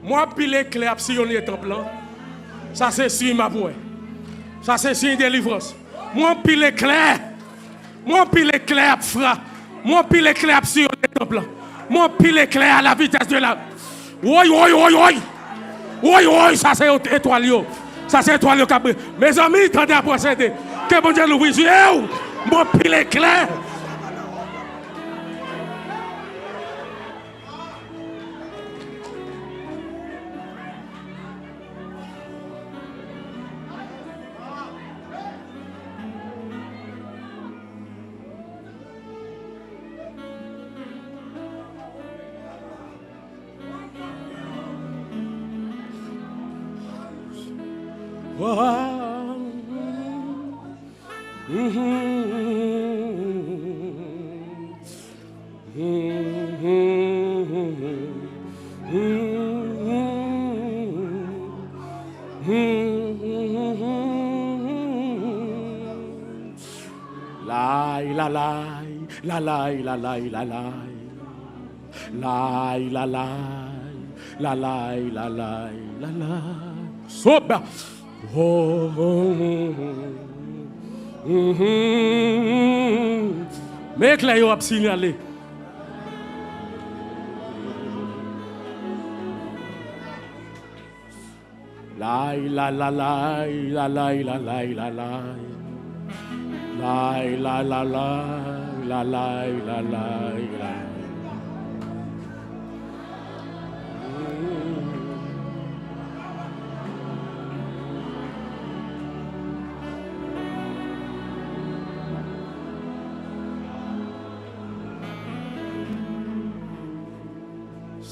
Moi, pile clair, si on est temple, ça c'est signe ma voix. Ça c'est signe de délivrance. Moi, pile clair. Moi, pile clair, frère. Moi, pile clair, si on est temple. Moi, pile clair à la vitesse de la. Oui, oui, oui, oui. Oui, oui, ça c'est étoile. Ça c'est étoile. Mes amis, tendez à procéder. Que bon Dieu nous vise. Moi, pile clair. Soba. Mais que là, il a signalé. La la la la la la la la la la la la la la la.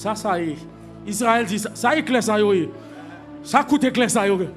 Ça y est. Israël dit ça y est clair ça y est. Ça coûte clair ça y est.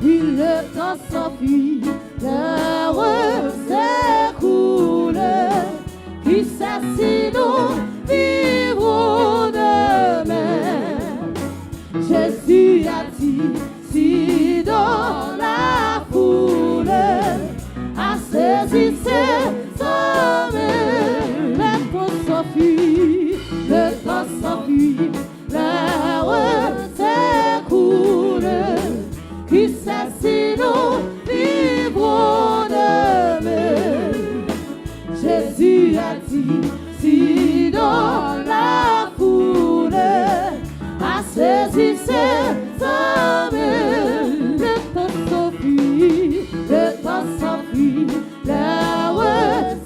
Oui, le temps s'enfuit, l'heure s'écoule. Qui sait si nous vivrons demain? Jésus a dit, si dans la foule, à saisir ses hommes, le temps s'enfuit, l'heure s'écoule. Qui sait si nous vivrons demain? Jésus a dit, si dans la foule, à saisir ses hommes, le temps s'enfuit, l'heure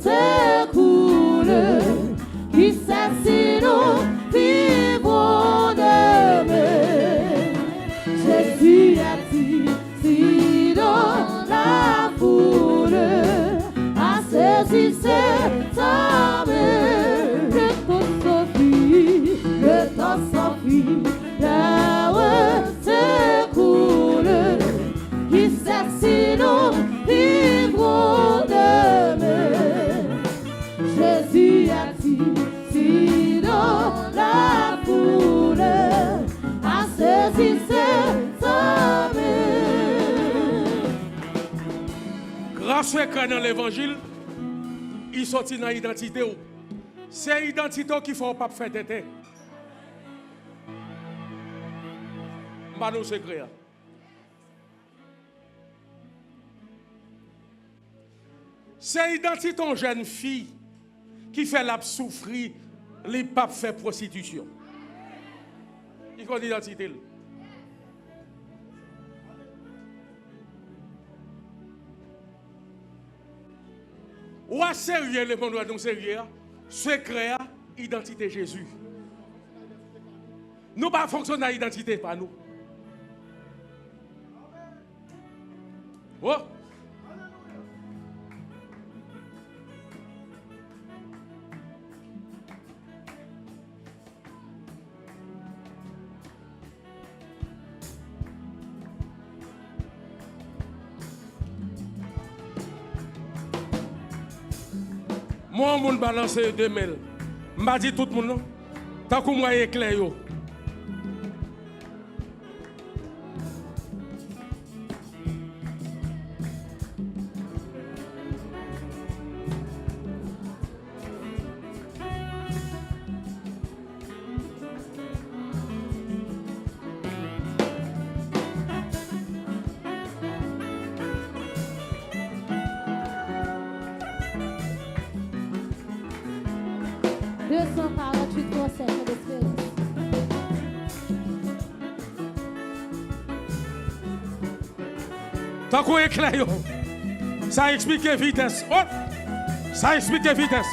s'écoule. Qui sait si nous vivrons demain? Jésus a dit, si dans la foule, à saisir ses hommes, le temps s'enfuit, l'heure s'écoule. Qui sait si nous vivrons demain? Jésus a dit, si dans la foule, à saisir ses hommes. Grâce à dans l'évangile, il sortit dans l'identité. C'est l'identité qui faut pas faire tête. Pas nos secrets. C'est l'identité d'une jeune fille qui fait la souffrir, les papes fait prostitution. Il faut l'identité. Ou à sérieux, le monde doit sérieux. Secret, identité Jésus. Nous ne fonctionnons pas l'identité, pas nous. Oh. Moi, on m'a balancé 2000. Je m'a dit tout le monde, tant que moi éclair. Tant qu'on éclaire, ça explique la vitesse. Oh! Ça explique la vitesse.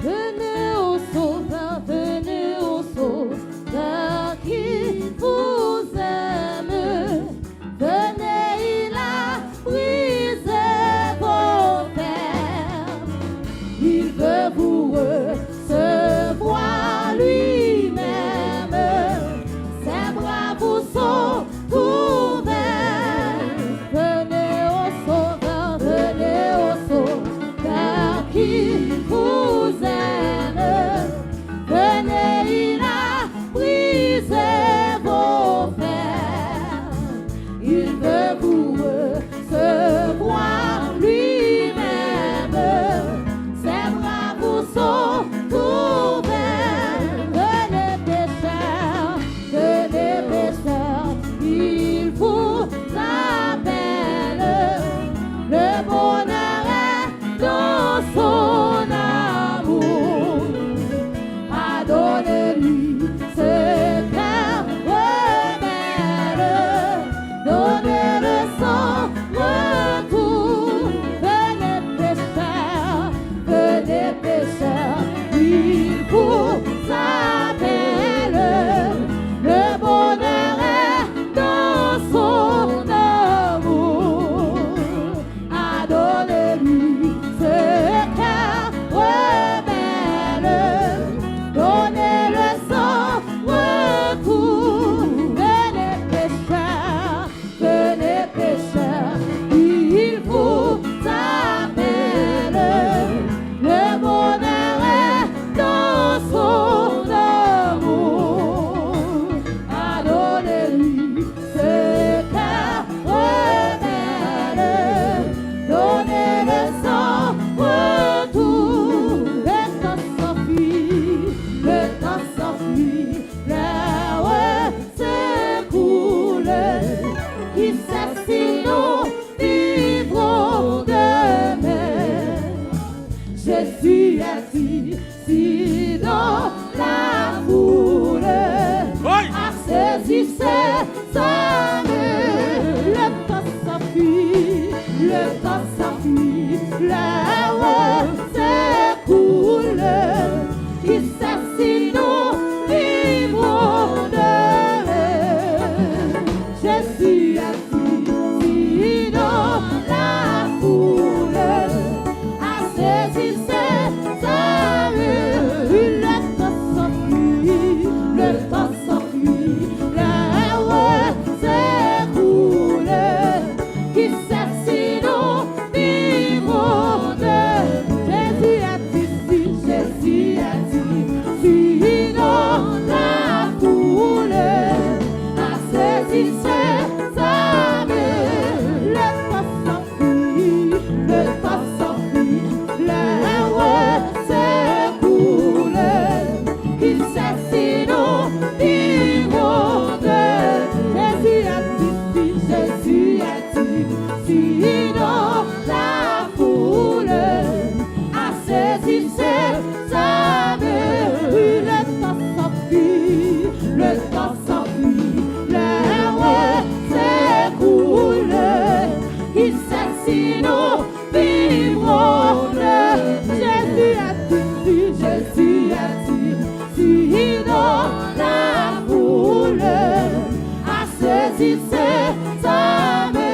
Venez au sauveur qui vous aime. Venez, il a brisé vos fermes. Il veut vous recevoir, lui. s'enfuit, la route s'écoule, qui s'assied nous livrons de Jésus a dit, si dans la foule, à saisir ses armes, le temps s'enfuit, la route s'écoule, qui s'assied nous livrons de Jésus a dit, Jésus a dit, si dans la foule, à saisir ses armes, le temps s'enfuit, la route s'écoule, qui s'assied nous livrons de Jésus a dit, Jésus a dit, si dans la foule, à saisir ses armes, le temps s'enfuit, la route s'écoule, qui s'assied nous livrons de Jésus a dit, Jésus a dit, si dans la foule, à saisir ses armes,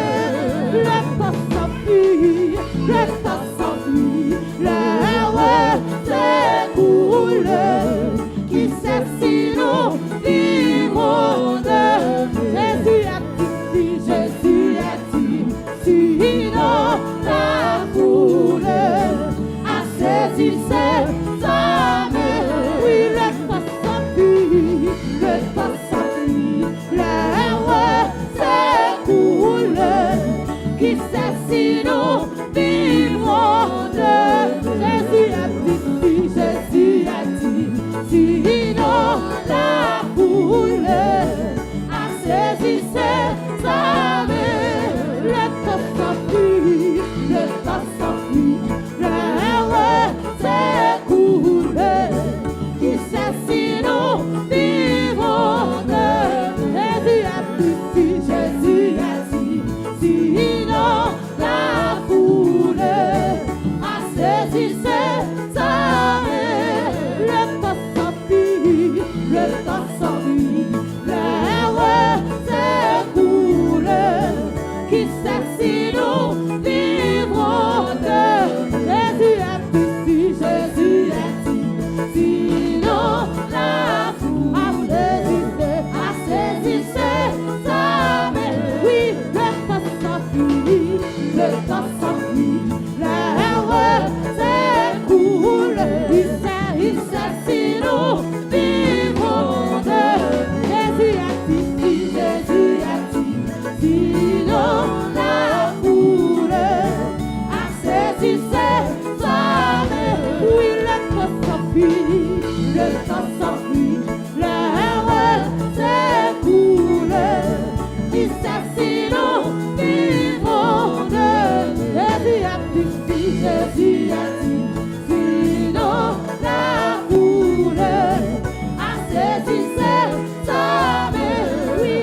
le temps s'enfuit, la route s'écoule, qui s'assied nous livrons de Jésus a dit, si dans la foule, à saisir ses armes, oui, le temps s'enfuit, la route s'écoule, qui s'assied nous livrons de Jésus a dit, si dans la foule, à saisir ses armes, le temps s'enfuit, la route s'écoule, qui s'assied nous livrons de Jésus a dit, si dans la foule, à saisir ses armes, le temps s'enfuit, la route s'écoule, qui s'assied nous livrons de Jésus a dit, si dans la foule, à saisir ses armes, oui, le temps s'enfuit, la route s'écoule, il s'assied nous livrons de Jésus a dit, si dans la foule, à saisir ses armes, oui, le temps s'enfuit, la route s'écoule, qui s'assied nous livrons de Jésus a dit, si dans la foule, à saisir ses armes, oui,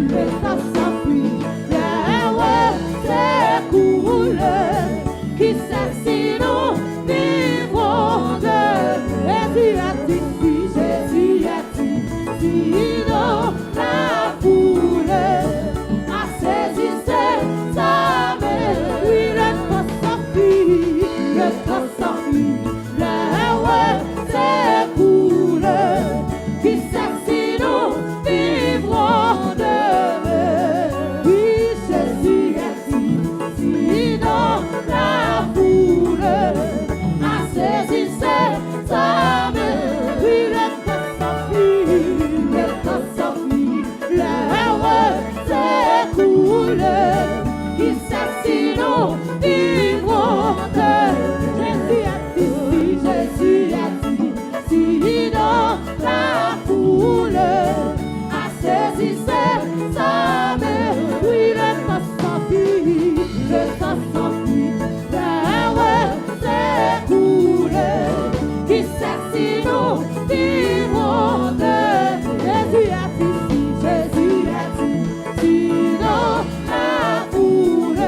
le temps s'enfuit, la route s'écoule, qui s'assied nous livrons de Jésus a dit, si dans la foule, à saisir ses armes, oui, le temps s'enfuit, la route s'écoule, qui s'assied nous livrons de oui, Jésus a dit, si dans la foule, à saisir ses armes, oui, le temps s'enfuit, la route s'écoule, qui s'assied nous livrons de Jésus a dit, si dans la foule, à saisir ses armes, oui, le temps s'enfuit, la route s'écoule, qui s'assied nous livrons de Jésus a dit, si dans la foule,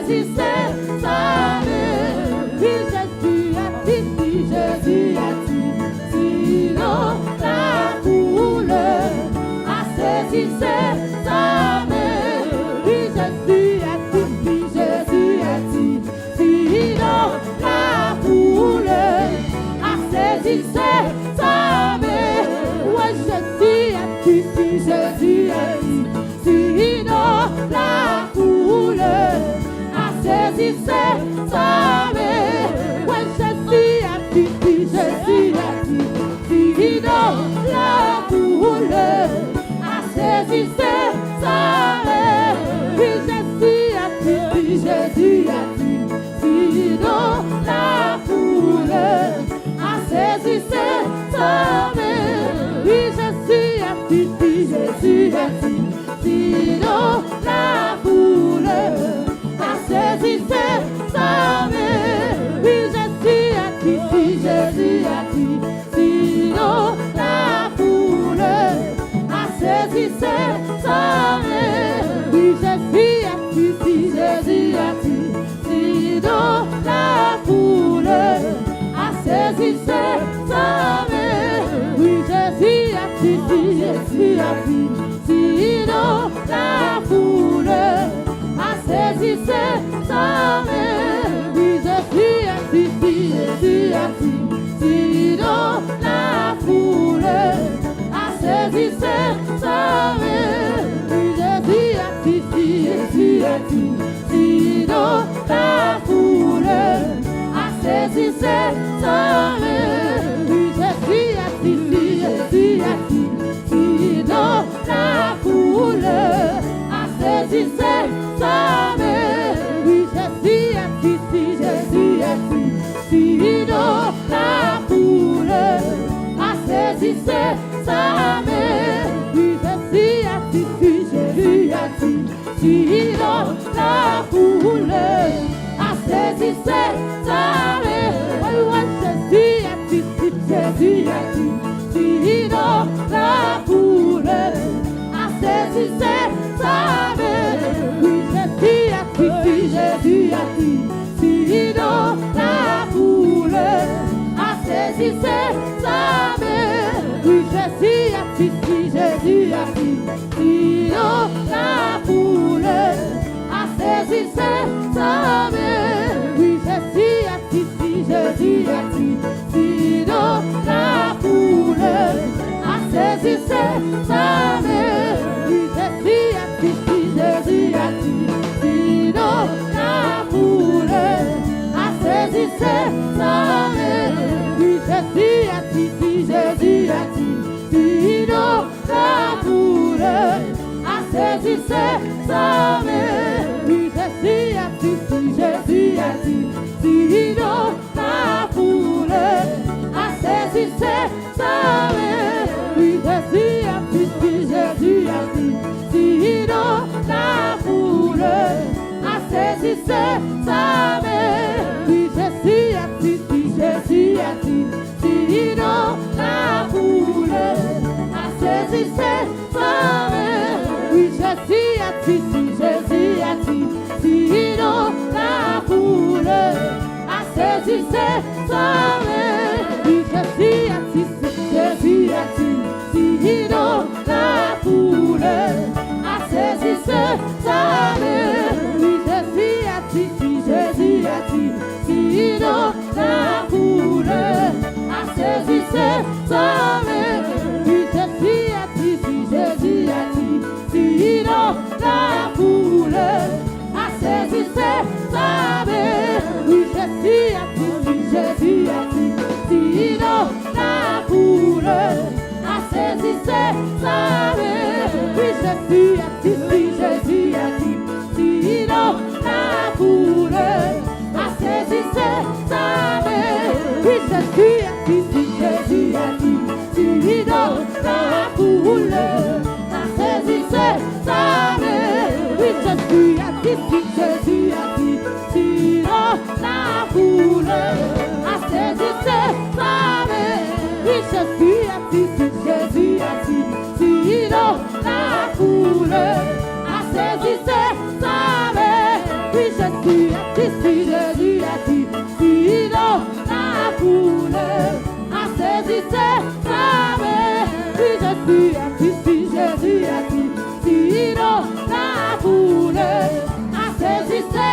saisissait sa main. Oui, Jésus a dit, Jésus a dit, sinon la foule a saisi sa main. Oui, Jésus a dit, Jésus a dit, sinon la foule a saisi sa main. Oui, Jésus a dit, Jésus a dit, sinon la foule a saisi sa main. Oui, Jésus a dit, Jésus a dit, sinon la foule a saisi sa main. Oui, Jésus a dit, Jésus a dit, sinon la foule a saisi sa main. Oui, Jésus a dit, Jésus a dit, sinon la foule a saisi sa main. Oui, Jésus a dit, Jésus a dit, sinon la foule a saisi sa main. Oui, Jésus a dit, Jésus a dit, sinon la foule a saisi sa main. Oui, Jésus a dit, Jésus a dit, sinon la foule a saisi sa main. Oui, Jésus a dit, Jésus a dit, sinon la foule a saisi sa main. Oui, Jésus a dit, Jésus a dit, sinon la foule a saisi sa main. Oui, Jésus a dit, Jésus a dit, sinon la foule a saisi sa main. Oui, Jésus a dit, Jésus a dit, sinon la foule a saisi sa main. Oui, Jésus a dit, Jésus a dit, sinon la foule a saisi sa main. Oui, Jésus a dit, Jésus a dit, sinon la foule a saisi sa main. Oui, Jésus a dit, Jésus a dit, sinon la foule a saisi sa main. Oui, Jésus a dit, Jésus a dit, sinon la foule a saisi sa main. Oui, Jésus a dit, Jésus a dit, sinon la foule a saisi sa main. Oui, Jésus a dit, Jésus a dit, sinon la foule a saisi sa main. Oui, Jésus a dit, Jésus a dit, sinon la foule a saisi sa main. Oui, Jésus a dit, Jésus a dit, sinon la foule a saisi sa main. Oui, Jésus a dit, Jésus a dit, sinon la foule a saisi sa main. Oui, Jésus a dit, Jésus a dit, sinon la foule a saisi sa main. Oui, Jésus a dit, Jésus a dit, sinon la foule a saisi sa main. Oui, Jésus a dit, Jésus a dit, sinon la foule a saisi sa main. Oui, Jésus a dit, Jésus a dit, sinon la foule a saisi sa main. Oui, Jésus a dit, Jésus a dit, sinon la foule a saisi sa main. Oui, Jésus a dit, Jésus a dit, sinon la foule a saisi sa main. Oui, Jésus a dit, Jésus a dit, sinon la foule a saisi sa main. Oui, Jésus a dit, Jésus a dit, sinon la foule a saisi sa main. Oui, Jésus a dit, Jésus a dit, sinon la foule a saisi sa main. Oui, Jésus a dit, Jésus a dit, sinon la foule a saisi sa main. Oui, Jésus Jésus ici, Jésus ici, sinon la foule a saisi sa main. Oui, Jésus ici, Jésus ici, sinon la foule a saisi sa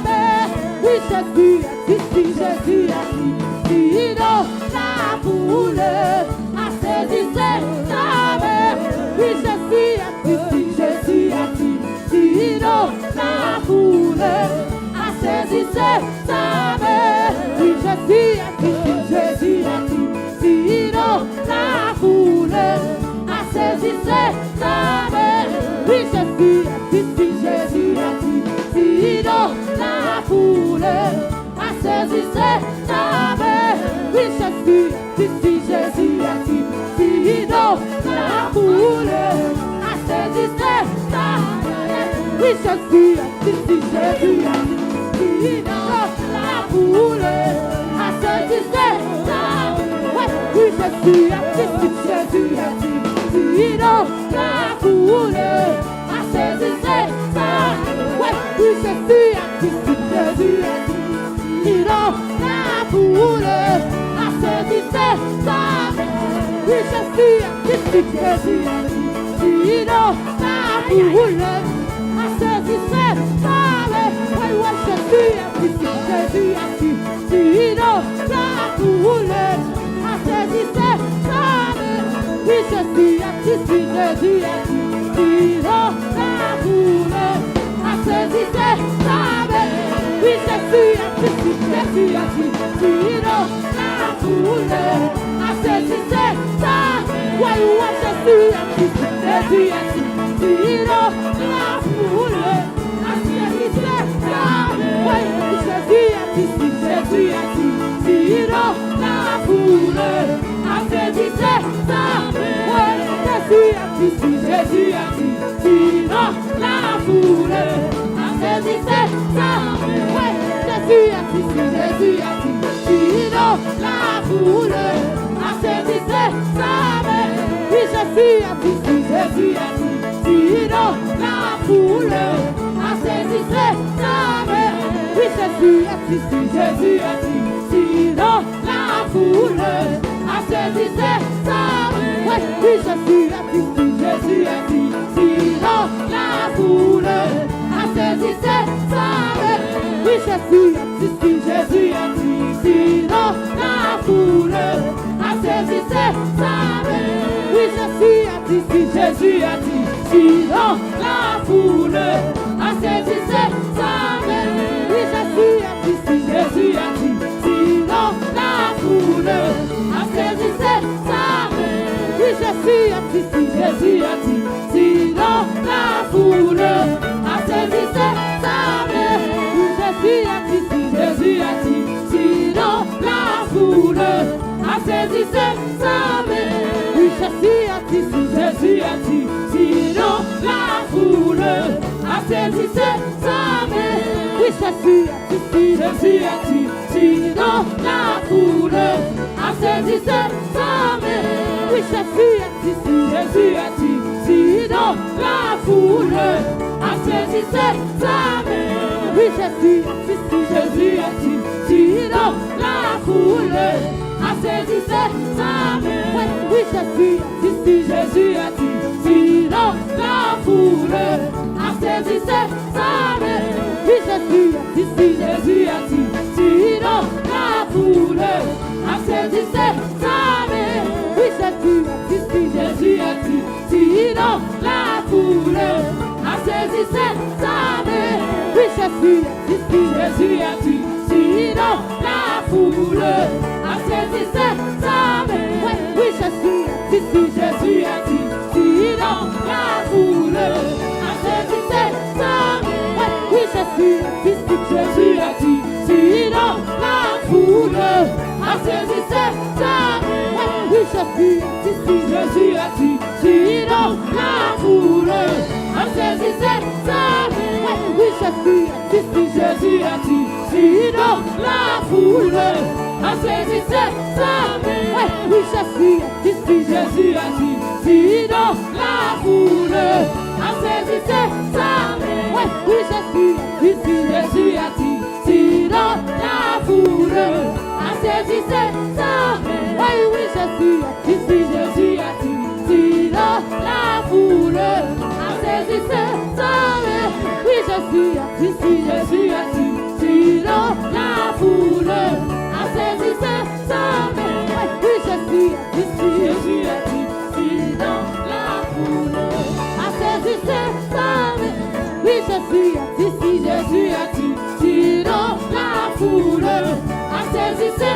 main. Oui, Jésus ici, Jésus ici, sinon la foule a saisi sa main. Oui, Jésus ici, Jésus ici, sinon la foule a saisi sa main. Oui, Jésus ici, Jésus ici, sinon la foule a saisi sa main. Oui, Jésus ici, Jésus ici, sinon la foule a saisi sa main. Oui, Jésus ici, Jésus ici, sinon la foule a saisi sa main. Oui, Jésus ici, Jésus ici, sinon la foule a saisi sa main. Oui, Jésus ici, Jésus ici, sinon la foule a saisi sa main. Oui, Jésus ici, Jésus ici, sinon la foule a saisi sa main. Oui, Jésus ici, Jésus ici, sinon la foule a saisi sa main. Oui, Jésus ici, Jésus ici, sinon la foule a saisi sa main. Oui, Jésus ici, Jésus ici, sinon la foule a saisi sa main. Oui, Jésus ici, Jésus ici, sinon la foule a saisi sa main. Oui, Jésus ici, Jésus ici, sinon la foule a saisi sa main. Oui, Jésus ici, Jésus ici, sinon la foule a saisi sa main. Oui, Jésus ici, sinon la foule a saisi sa main. Oui, Jésus ici, sinon la foule a saisi sa main. Oui, Jésus ici, sinon la foule a saisi sa main. Oui, Jésus ici, sinon la foule a saisi sa main. Oui, Jésus ici, sinon la foule a saisi sa main. Oui, Jésus ici, sinon la foule a saisi sa main. Oui, Jésus ici, sinon la foule a saisi sa main. Oui, Jésus ici, sinon la foule a saisi sa main. Oui, Jésus ici, sinon la foule a saisi sa main. Oui, Jésus ici, sinon la foule a saisi sa main. Oui, Jésus ici, sinon la foule a saisi sa main. Oui, Jésus ici, sinon la foule a saisi sa main. Oui, Jésus ici, sinon la foule a saisi sa main. Oui, Jésus ici, sinon la foule a saisi sa main. Oui, Jésus ici, sinon la foule a saisi sa main. Oui, Jésus ici, sinon la foule a saisi sa main. Oui, Jésus ici, sinon la foule a saisi sa main. Oui, Jésus ici, sinon la foule a saisi sa main. Oui, Jésus ici, sinon la foule a saisi sa main. Oui, Jésus ici, sinon la foule a saisi sa main. Oui, Jésus ici, sinon la foule a saisi sa main. Oui, Jésus ici, sinon la foule a saisi sa main. Oui, Jésus ici, sinon la foule a saisi sa main. Oui, Jésus ici, Jésus est ici, Jésus est ici. Sinon, la foule a saisi sa main. Oui, Jésus est ici, Jésus est ici. Sinon, la foule a saisi sa main. Oui, Jésus est ici, Jésus est ici. Sinon, la foule a saisi sa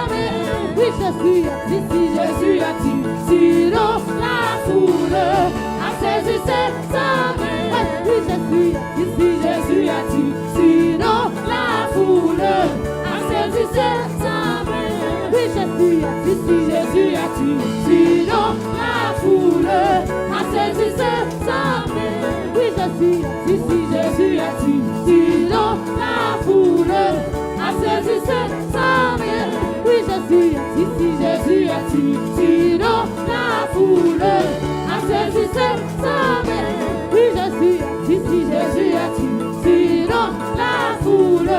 main. Oui, Jésus est ici, Jésus est ici. Sinon, la foule a saisi sa main. Oui, Jésus est ici, Jésus est ici. Sinon, la foule a saisi sa main. Oui, Jésus est ici, Jésus est ici. Sinon, la foule a saisi sa main. Oui, Jésus est ici, Jésus est ici. Sinon, la foule a saisi sa main. Oui, Jésus est ici, Jésus est ici. Sinon, la foule a saisi sa main. Oui, Jésus est ici, Jésus est ici. Sinon, la foule